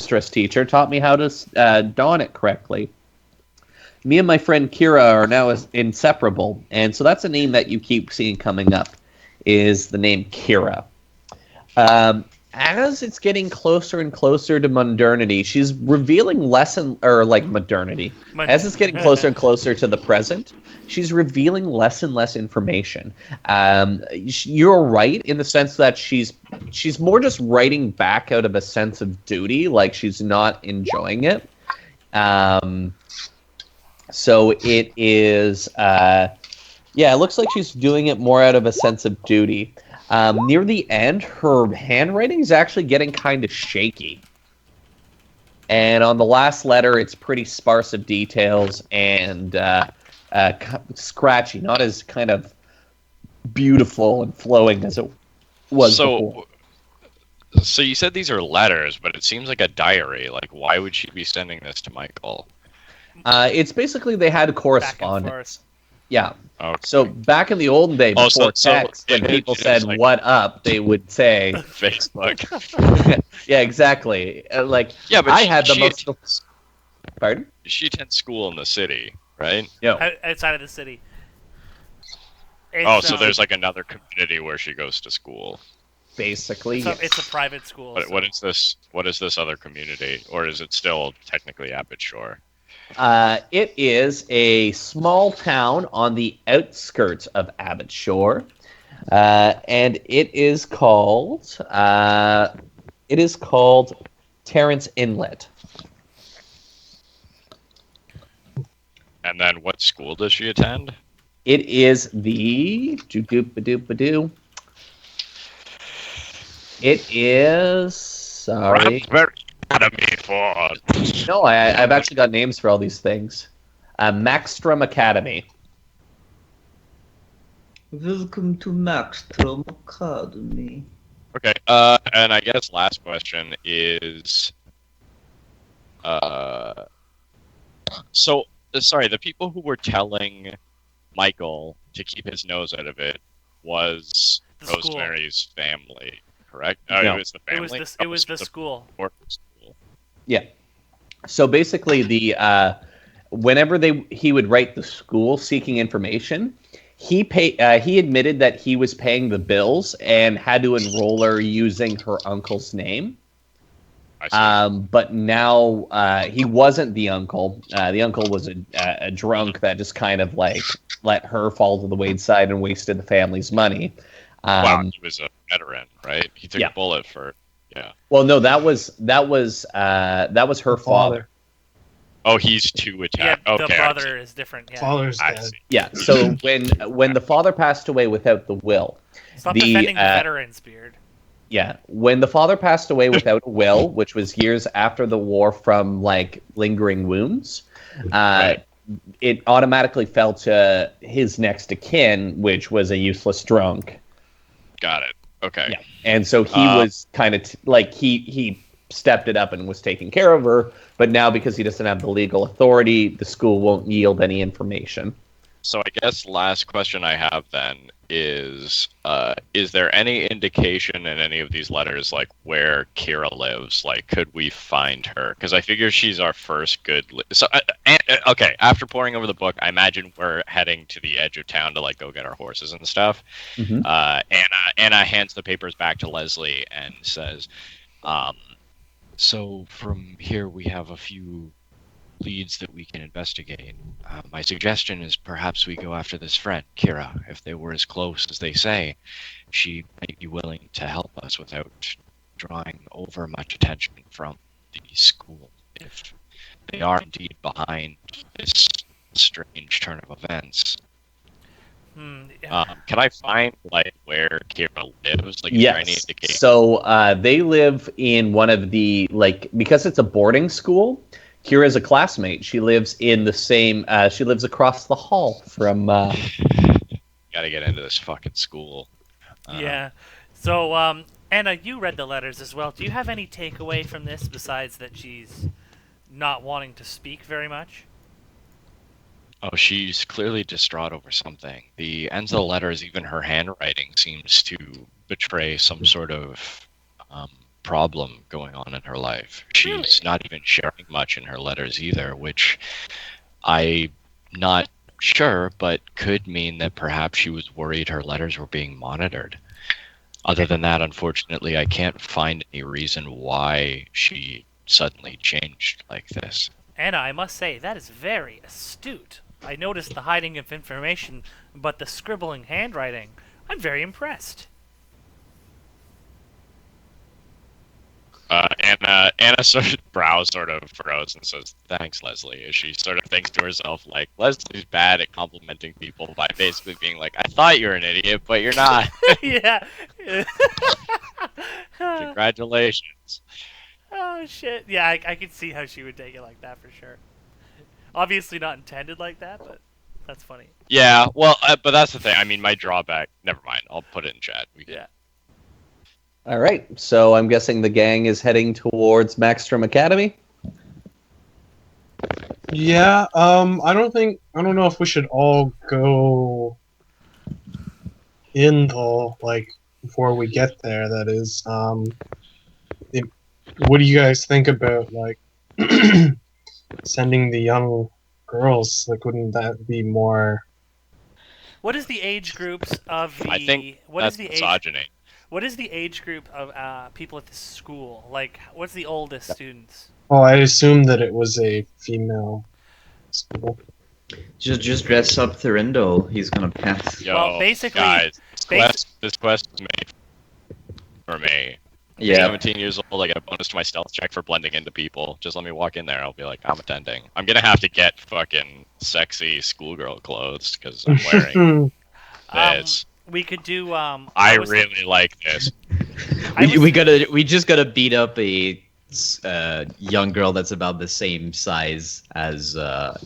seamstress teacher taught me how to don it correctly. Me and my friend Kira are now inseparable, and so that's a name that you keep seeing coming up, is the name Kira. As it's getting closer and closer to modernity, she's revealing modernity. As it's getting closer and closer to the present, she's revealing less and less information. You're right in the sense that she's more just writing back out of a sense of duty, like she's not enjoying it. So it is, it looks like she's doing it more out of a sense of duty. Near the end, her handwriting is actually getting kind of shaky. And on the last letter, it's pretty sparse of details and scratchy, not as kind of beautiful and flowing as it was before. So you said these are letters, but it seems like a diary. Like, why would she be sending this to Michael? It's basically they had a correspondence. Yeah. Okay. So back in the olden day, before text, when people said like, "What up?" they would say Facebook. Yeah, exactly. But I had the most. Pardon? She attends school in the city, right? Yeah. Outside of the city. So there's like another community where she goes to school. Basically, it's a private school. What is this? What is this other community, or is it still technically Abbott Shore? It is a small town on the outskirts of Abbott Shore, and it is called Terrence Inlet. And then, what school does she attend? It is the It is sorry. Academy for. No, I've actually got names for all these things. Maxstrom Academy. Welcome to Maxstrom Academy. Okay, and I guess last question is, the people who were telling Michael to keep his nose out of it was Rosemary's family, correct? No. It was the family? It was the school. Yeah. So basically, whenever he would write the school seeking information, he admitted that he was paying the bills and had to enroll her using her uncle's name. I see. But now he wasn't the uncle. The uncle was a drunk that just kind of like let her fall to the wayside and wasted the family's money. He was a veteran, right? He took a bullet for. Yeah. Well, no, that was her father. Oh, he's too attached. Yeah, okay, the brother is different. Yeah. Father's dead. Yeah. So when the father passed away without the will, Stop defending the veterans, Beard. Yeah, when the father passed away without a will, which was years after the war from like lingering wounds, right. It automatically fell to his next of kin, which was a useless drunk. Got it. Okay. Yeah. And so he was kind of he stepped it up and was taking care of her, but now because he doesn't have the legal authority, the school won't yield any information. So I guess last question I have then is there any indication in any of these letters like where Kira lives? Like, could we find her? Because I figure she's our first good. Okay, after poring over the book, I imagine we're heading to the edge of town to like go get our horses and stuff. Mm-hmm. Anna hands the papers back to Leslie and says, "So from here we have a few leads that we can investigate. My suggestion is perhaps we go after this friend, Kira. If they were as close as they say, she might be willing to help us without drawing over much attention from the school. If they are indeed behind this strange turn of events." Can I find like where Kira lives? Like, is there any indication? So they live in one of the because it's a boarding school. Kira's a classmate. She lives in the same. She lives across the hall from. Gotta get into this fucking school. Yeah. So, Anna, you read the letters as well. Do you have any takeaway from this besides that she's not wanting to speak very much? Oh, she's clearly distraught over something. The ends of the letters, even her handwriting, seems to betray some sort of problem going on in her life. She's not even sharing much in her letters either, which I'm not sure, but could mean that perhaps she was worried her letters were being monitored. Other than that, unfortunately, I can't find any reason why she suddenly changed like this. Anna, I must say, that is very astute. I noticed the hiding of information, but the scribbling handwriting. I'm very impressed. Anna's brow sort of furrows and says, "Thanks, Leslie," as she sort of thinks to herself, like, Leslie's bad at complimenting people by basically being like, "I thought you were an idiot, but you're not." Yeah. Congratulations. Oh, shit. Yeah, I could see how she would take it like that for sure. Obviously not intended like that, but that's funny. Yeah, well, but that's the thing. I mean, my drawback... Never mind. I'll put it in chat. Yeah. All right, so I'm guessing the gang is heading towards Maxstrom Academy? Yeah, I don't know if we should all go in though, like, before we get there, that is. What do you guys think about, like, sending the young girls? Like, wouldn't that be more... What is the age groups of the... I think that's misogyny. What is the age group of people at the school? Like, what's the oldest students? Oh, I assumed that it was a female school. Just dress up Therindo. He's gonna pass. Yo, Well, basically- guys, this quest is made for me. Yeah. 17 years old, I get a bonus to my stealth check for blending into people. Just let me walk in there, I'll be like, I'm attending. I'm gonna have to get fucking sexy schoolgirl clothes, because I'm wearing this. We could do. I really like this. We just gotta beat up a young girl that's about the same size as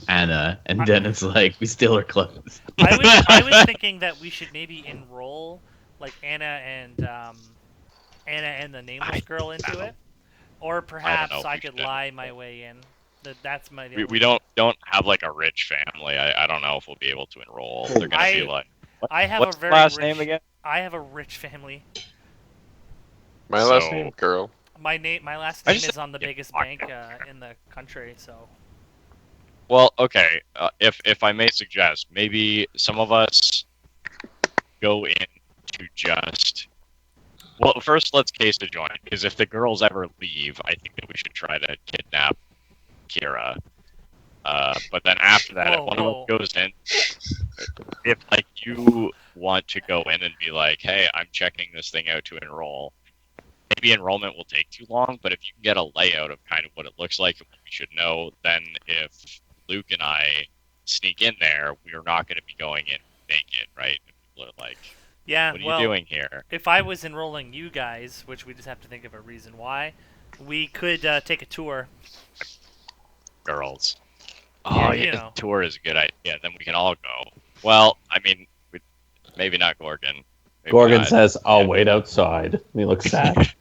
Anna, and then it's like we steal her clothes. I was thinking that we should maybe enroll like Anna and the nameless girl into it, or perhaps I could lie my way in. That's my. We don't have like a rich family. I don't know if we'll be able to enroll. They're gonna be like. I have What's a very the last rich, name again? I have a rich family. My last name, girl. My last name is on the biggest bank in the country. So. Well, okay. If I may suggest, maybe some of us go in to just. Well, first let's case to join, because if the girls ever leave, I think that we should try to kidnap Kira. But then after that, if one of us goes in, if like you want to go in and be like, "Hey, I'm checking this thing out to enroll," maybe enrollment will take too long. But if you can get a layout of kind of what it looks like and what we should know, then if Luke and I sneak in there, we are not going to be going in naked, right? People are like, yeah, "What are you doing here?" If I was enrolling you guys, which we just have to think of a reason why, we could take a tour. Girls. Yeah, Oh, you yeah, know. the tour is a good idea. Then we can all go. Well, I mean, maybe not Gorgon. Maybe Gorgon not. says, "I'll wait outside." And he looks sad.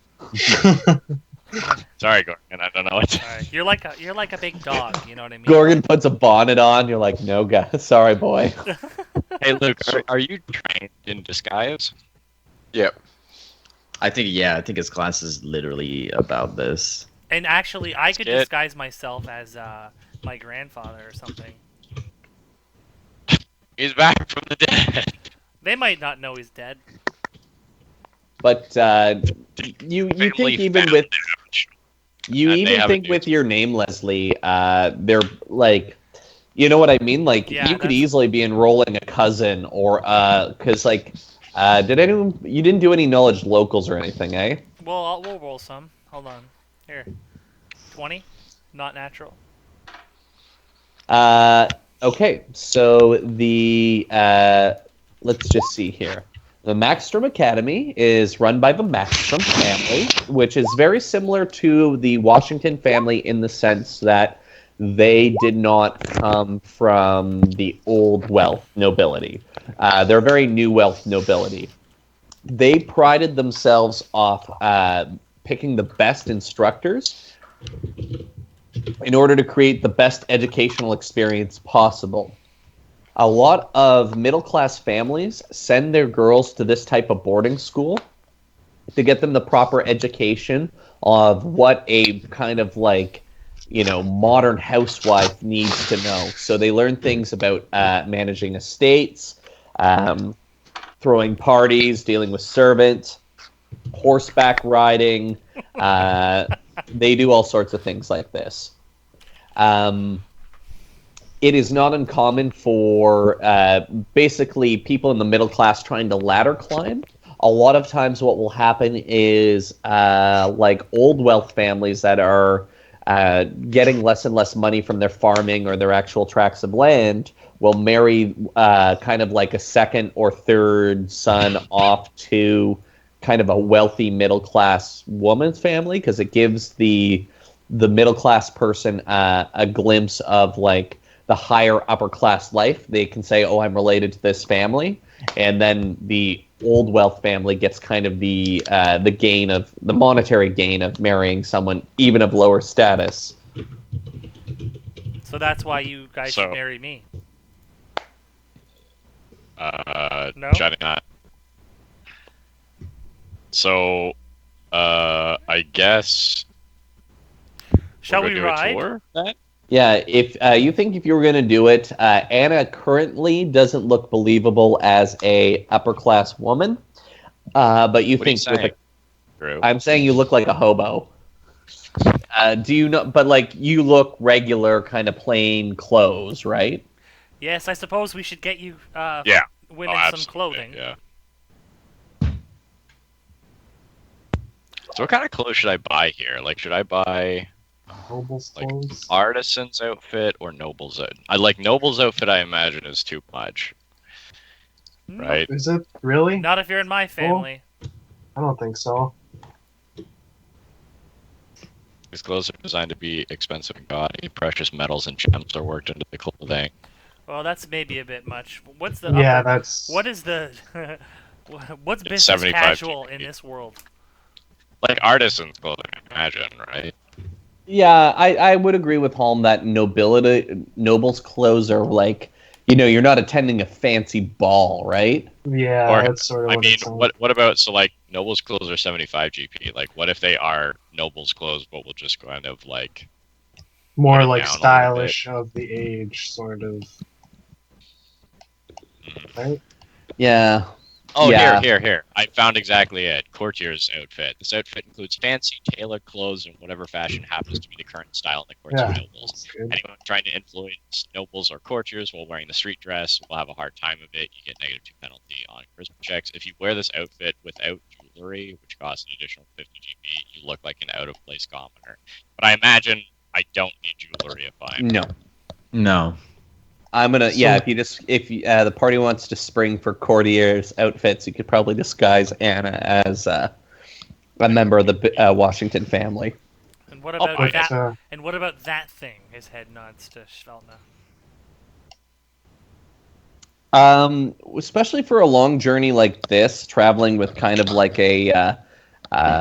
Sorry, Gorgon. I don't know what. Alright, you're like a big dog. You know what I mean? Gorgon puts a bonnet on. You're like, "No, guy, sorry, boy." Hey, Luke, are you trained in disguise? Yep. I think his class is literally about this. And actually, I could Skit. disguise myself as my grandfather or something. He's back from the dead. They might not know he's dead. But you think even with with your name, Leslie, they're like, you know what I mean? Like, Yeah, you could that's- easily be enrolling a cousin or because like, you didn't do any knowledge locals or anything, eh? Well, we'll roll some. Hold on. Here. 20? Not natural. Okay, so the let's just see here. The Maxstrom Academy is run by the Maxstrom family, which is very similar to the Washington family in the sense that they did not come from the old wealth nobility. They're very new wealth nobility. They prided themselves off picking the best instructors in order to create the best educational experience possible. A lot of middle-class families send their girls to this type of boarding school to get them the proper education of what a kind of like, modern housewife needs to know. So they learn things about managing estates, throwing parties, dealing with servants, horseback riding. They do all sorts of things like this. It is not uncommon for basically people in the middle class trying to ladder climb. A lot of times what will happen is like old wealth families that are getting less and less money from their farming or their actual tracts of land will marry kind of like a second or third son off to kind of a wealthy middle class woman's family, because it gives the middle class person a glimpse of like the higher upper class life. They can say, oh, I'm related to this family, and then the old wealth family gets kind of the gain of the monetary gain of marrying someone even of lower status. So that's why you guys should marry me. No? Shutting that. So, I guess. Shall we ride? Tour that? Yeah, if you think if you were going to do it, Anna currently doesn't look believable as a upper class woman, but you think with I'm saying you look like a hobo. Do you know? But like you look regular, kind of plain clothes, right? Yes, I suppose we should get you women some clothing. Yeah. So what kind of clothes should I buy here? Like, should I buy Noble's like clothes? artisan's outfit or noble's outfit? I like noble's outfit. I imagine is too much, right? Is it really? Not if you're in my family. I don't think so. These clothes are designed to be expensive and gaudy. Precious metals and gems are worked into the clothing. Well, that's maybe a bit much. What's the that's... What is the what's business casual in this world? Like artisan's clothing, I imagine, right? Yeah, I would agree with Holm that nobles' clothes are like, you're not attending a fancy ball, right? Yeah, or, that's sort of I mean, what about, so like, nobles' clothes are 75 GP. Like, what if they are nobles' clothes, but we'll just kind of like... More like stylish of the age, sort of. Right? Yeah. Oh, yeah. Here. I found exactly it. Courtier's outfit. This outfit includes fancy, tailored clothes in whatever fashion happens to be the current style in the courts of nobles. Anyone trying to influence nobles or courtiers while wearing the street dress will have a hard time of it. You get -2 penalty on charisma checks. If you wear this outfit without jewelry, which costs an additional 50 GP, you look like an out-of-place commoner. But I imagine I don't need jewelry if I'm... No. I'm gonna if the party wants to spring for courtiers outfits, you could probably disguise Anna as a member of the Washington family. And what about that? And what about that thing? His head nods to Sveltna. Especially for a long journey like this, traveling with kind of like a I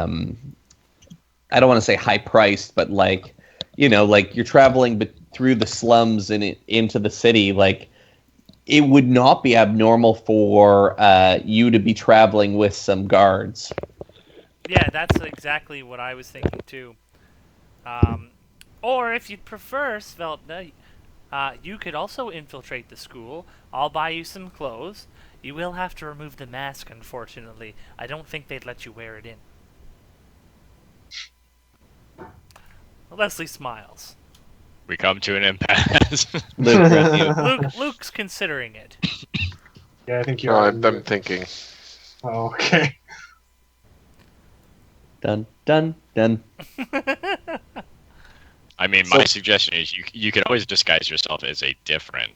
don't want to say high priced, but like like you're traveling through the slums and into the city, like it would not be abnormal for you to be traveling with some guards. Yeah, that's exactly what I was thinking too. Or if you'd prefer, Sveltna, you could also infiltrate the school. I'll buy you some clothes. You will have to remove the mask, unfortunately. I don't think they'd let you wear it in. Leslie smiles. We come to an impasse. Luke's considering it. Yeah, I think you're. I'm thinking. Oh, okay. Dun dun dun. I mean, my suggestion is you can always disguise yourself as a different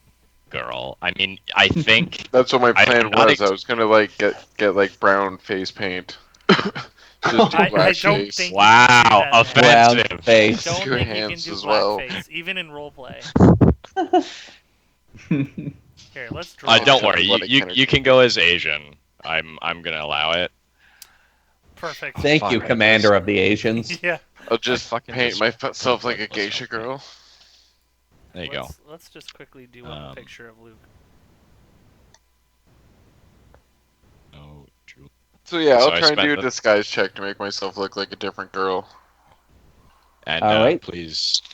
girl. I mean, I think that's what my plan was. I was gonna like get like brown face paint. I don't think wow, offensive. I don't think you can do blackface, even in roleplay. Here, let's draw. Don't worry, you can go as Asian. I'm gonna allow it. Perfect. Thank you, Commander of the Asians. Yeah. I'll just paint myself like a geisha girl. There you go. Let's just quickly do a picture of Luke. Oh, true. So yeah, So I'll I try and spent do a the- disguise check to make myself look like a different girl. And All right. please